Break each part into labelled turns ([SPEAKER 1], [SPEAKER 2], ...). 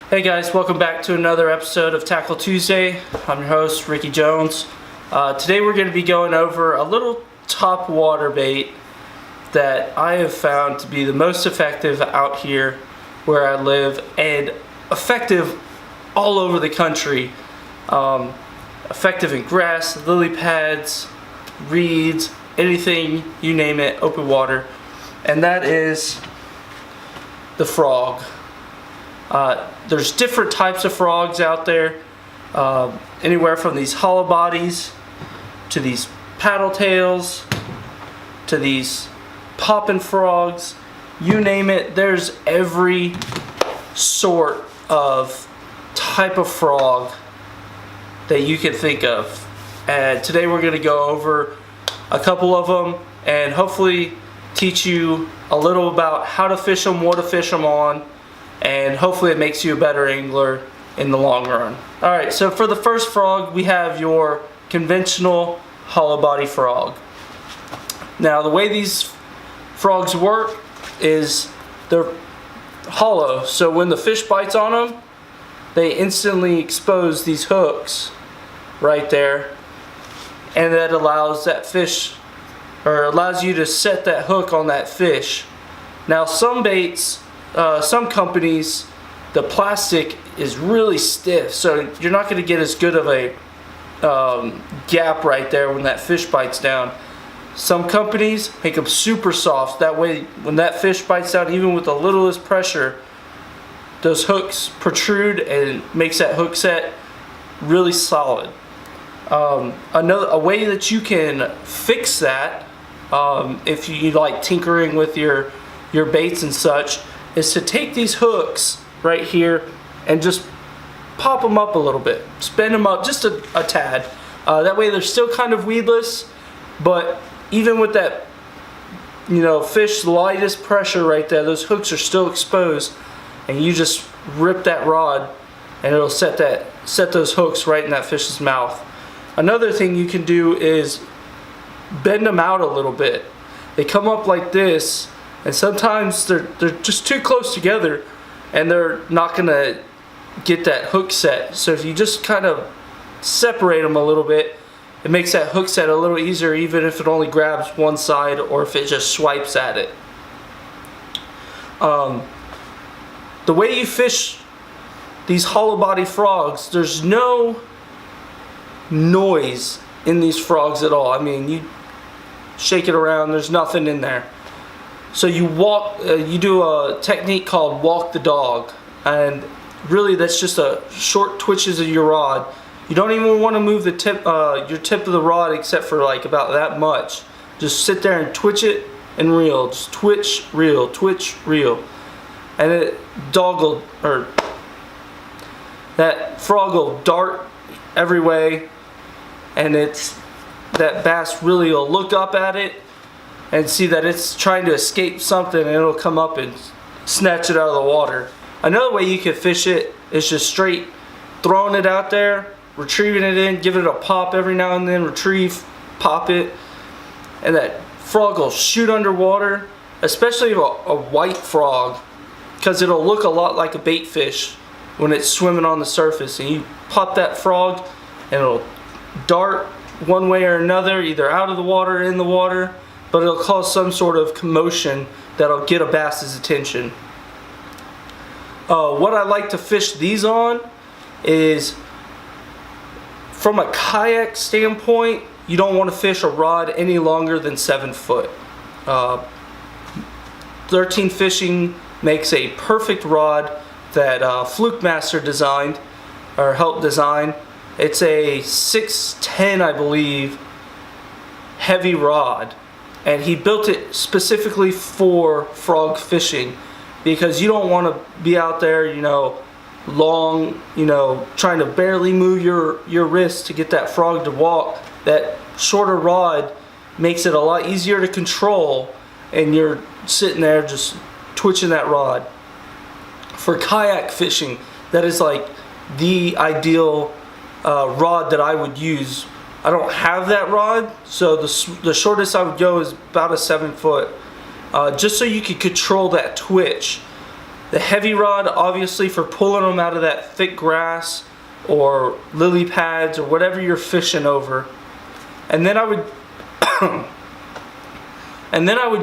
[SPEAKER 1] Hey guys, welcome back to another episode of Tackle Tuesday. I'm your host, Ricky Jones. Today we're going to be going over a little top water bait that I have found to be the most effective out here where I live and effective all over the country. Effective in grass, lily pads, reeds, anything, you name it, open water. And that is the frog. There's different types of frogs out there, anywhere from these hollow bodies to these paddle tails to these poppin frogs. You name it, there's every sort of type of frog that you can think of. And today we're going to go over a couple of them and hopefully teach you a little about how to fish them, what to fish them on, and hopefully it makes you a better angler in the long run. Alright, so for the first frog we have your conventional hollow body frog. Now the way these frogs work is they're hollow, so when the fish bites on them they instantly expose these hooks right there, and that allows that fish, or allows you to set that hook on that fish. Now some baits, some companies, the plastic is really stiff, so you're not going to get as good of a gap right there when that fish bites down. Some companies make them super soft, that way when that fish bites down, even with the littlest pressure, those hooks protrude and makes that hook set really solid. A way that you can fix that, if you like tinkering with your baits and such, is to take these hooks right here and just pop them up a little bit, spin them up just a tad. That way they're still kind of weedless, but even with that, fish lightest pressure right there, those hooks are still exposed, and you just rip that rod and it'll set those hooks right in that fish's mouth. Another thing you can do is bend them out a little bit. They come up like this, and sometimes they're just too close together and they're not gonna get that hook set. So if you just kind of separate them a little bit, it makes that hook set a little easier, even if it only grabs one side or if it just swipes at it. The way you fish these hollow body frogs, there's no noise in these frogs at all. I mean, you shake it around, there's nothing in there. So you do a technique called walk the dog, and really that's just a short twitches of your rod. You don't even want to move the tip, your tip of the rod, except for like about that much. Just sit there and twitch it and reel. Just twitch, reel, and that frog will dart every way, and that bass really will look up at it and see that it's trying to escape something, and it'll come up and snatch it out of the water. Another way you can fish it is just straight throwing it out there, retrieving it in, give it a pop every now and then, retrieve, pop it, and that frog will shoot underwater, especially a white frog, because it'll look a lot like a bait fish when it's swimming on the surface. And you pop that frog and it'll dart one way or another, either out of the water or in the water, but it'll cause some sort of commotion that'll get a bass's attention. What I like to fish these on is, from a kayak standpoint, you don't want to fish a rod any longer than 7 foot. 13 Fishing makes a perfect rod that Fluke Master designed, or helped design. It's a 610, I believe, heavy rod, and he built it specifically for frog fishing, because you don't want to be out there, long, trying to barely move your wrist to get that frog to walk. That shorter rod makes it a lot easier to control, and you're sitting there just twitching that rod. For kayak fishing, that is like the ideal rod that I would use. I don't have that rod, so the shortest I would go is about a 7 foot, just so you can control that twitch. The heavy rod, obviously, for pulling them out of that thick grass or lily pads or whatever you're fishing over. And then I would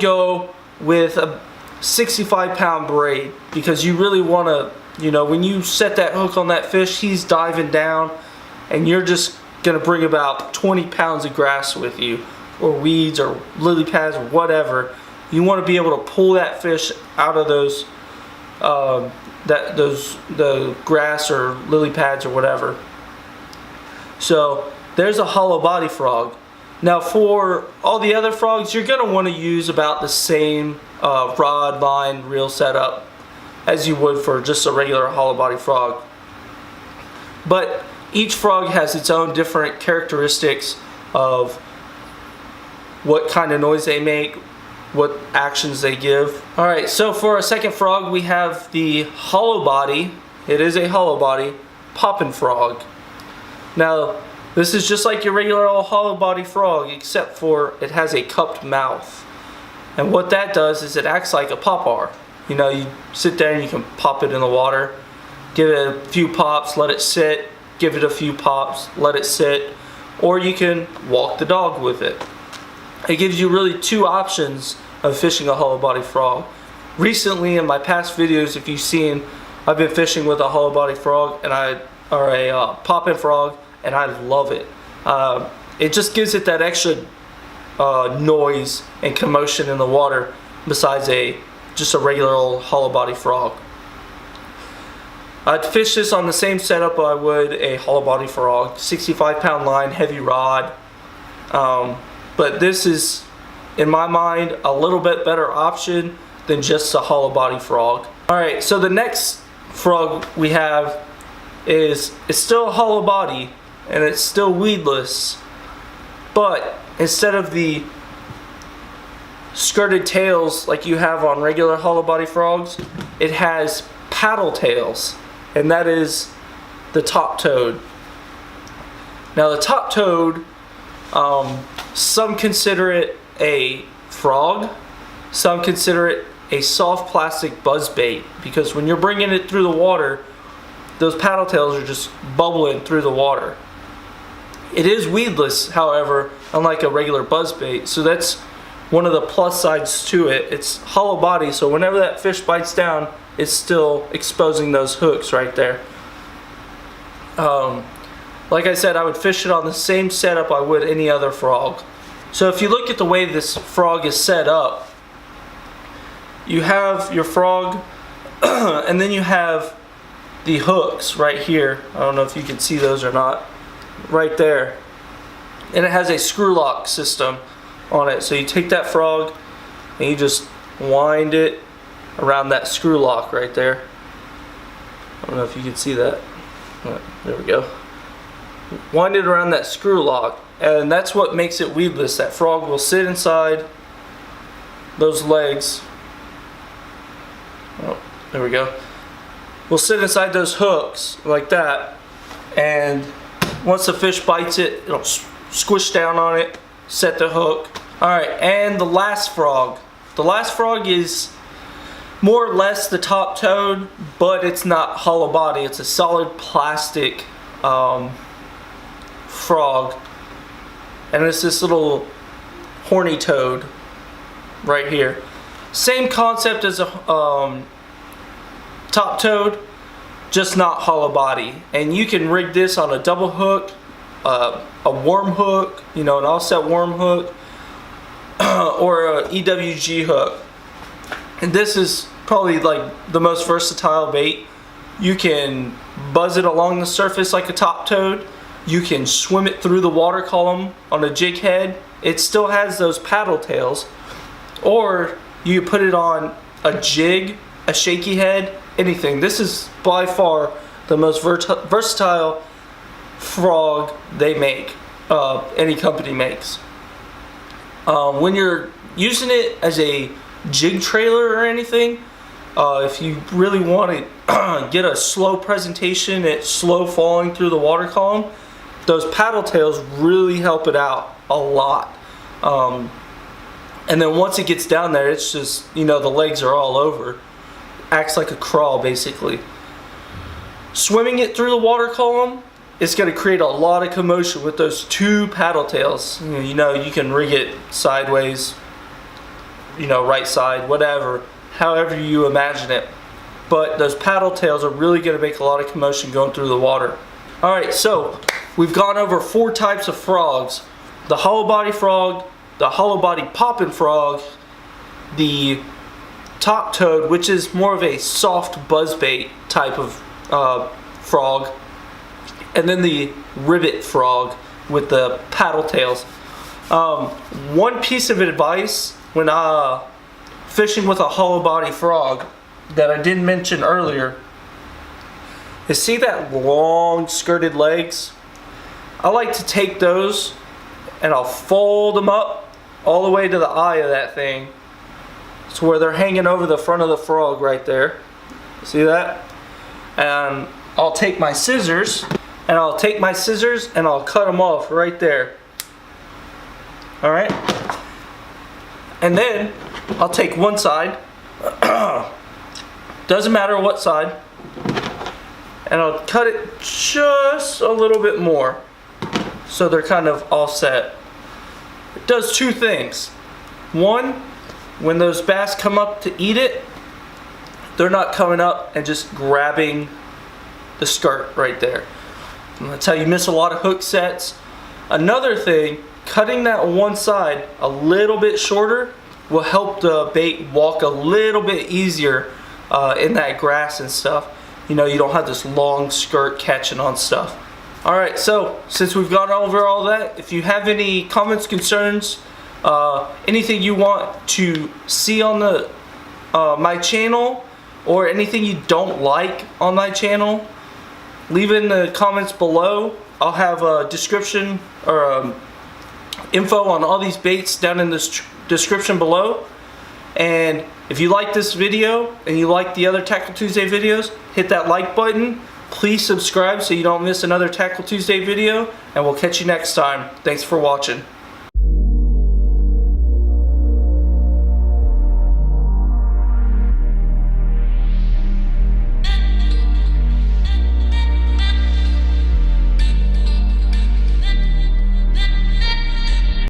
[SPEAKER 1] go with a 65-pound braid, because you really want to, you know, when you set that hook on that fish, he's diving down and you're just going to bring about 20 pounds of grass with you, or weeds or lily pads or whatever. You want to be able to pull that fish out of those the grass or lily pads or whatever. So there's a hollow body frog. Now for all the other frogs, you're going to want to use about the same rod, line, reel setup as you would for just a regular hollow body frog. But each frog has its own different characteristics of what kind of noise they make, what actions they give. Alright, so for our second frog, we have the hollow body. It is a hollow body poppin frog. Now, this is just like your regular old hollow body frog, except for it has a cupped mouth. And what that does is it acts like a popper. You know, you sit there and you can pop it in the water, give it a few pops, let it sit, give it a few pops, let it sit, or you can walk the dog with it. It gives you really two options of fishing a hollow body frog. Recently, in my past videos, if you've seen, I've been fishing with a hollow body frog and a poppin frog, and I love it. It just gives it that extra noise and commotion in the water, besides just a regular old hollow body frog. I'd fish this on the same setup I would a hollow body frog, 65-pound line, heavy rod. But this is, in my mind, a little bit better option than just a hollow body frog. Alright, so the next frog we have it's still a hollow body and it's still weedless, but instead of the skirted tails like you have on regular hollow body frogs, it has paddle tails, and that is the top toad. Now the top toad, some consider it a frog, some consider it a soft plastic buzz bait, because when you're bringing it through the water, those paddle tails are just bubbling through the water. It is weedless, however, unlike a regular buzz bait, so that's one of the plus sides to it. It's hollow body, so whenever that fish bites down, it's still exposing those hooks right there. Like I said, I would fish it on the same setup I would any other frog. So if you look at the way this frog is set up, you have your frog and then you have the hooks right here. I don't know if you can see those or not. Right there. And it has a screw lock system on it. So you take that frog and you just wind it around that screw lock right there. I don't know if you can see that. There we go. Wind it around that screw lock, and that's what makes it weedless. That frog will sit inside those legs. Oh, there we go. Will sit inside those hooks like that, and once the fish bites it, it'll squish down on it, set the hook. Alright, and the last frog. The last frog is more or less the top toad, but it's not hollow body. It's a solid plastic frog, and it's this little horny toad right here. Same concept as a top toad, just not hollow body. And you can rig this on a double hook, a worm hook, you know, an offset worm hook, or a EWG hook. And this is probably like the most versatile bait. You can buzz it along the surface like a top toad. You can swim it through the water column on a jig head. It still has those paddle tails. Or you put it on a jig, a shaky head, anything. This is by far the most versatile frog they make, any company makes. When you're using it as a jig trailer or anything, if you really want to get a slow presentation, it's slow falling through the water column, those paddle tails really help it out a lot. And then once it gets down there, it's just, you know, the legs are all over. acts like a crawl basically. Swimming it through the water column, it's going to create a lot of commotion with those two paddle tails. You know, you can rig it sideways, you know, right side, whatever, however you imagine it. But those paddle tails are really going to make a lot of commotion going through the water. Alright, so we've gone over 4 types of frogs. The hollow body frog, the hollow body poppin frog, the top toad, which is more of a soft buzzbait type of frog, and then the ribbit frog with the paddle tails. One piece of advice when fishing with a hollow body frog that I didn't mention earlier is, see that long skirted legs? I like to take those and I'll fold them up all the way to the eye of that thing, to where they're hanging over the front of the frog right there. See that? And I'll take my scissors and I'll cut them off right there. Alright? And then I'll take one side, doesn't matter what side, and I'll cut it just a little bit more so they're kind of offset. It does 2 things. One, when those bass come up to eat it, they're not coming up and just grabbing the skirt right there. And that's how you miss a lot of hook sets. Another thing, cutting that one side a little bit shorter will help the bait walk a little bit easier in that grass and stuff. You know, you don't have this long skirt catching on stuff. Alright, so since we've gone over all that, if you have any comments, concerns, anything you want to see on the my channel, or anything you don't like on my channel, leave it in the comments below. I'll have a description or info on all these baits down in this description below. And if you like this video and you like the other Tackle Tuesday videos, hit that like button. Please subscribe so you don't miss another Tackle Tuesday video, and we'll catch you next time. Thanks for watching.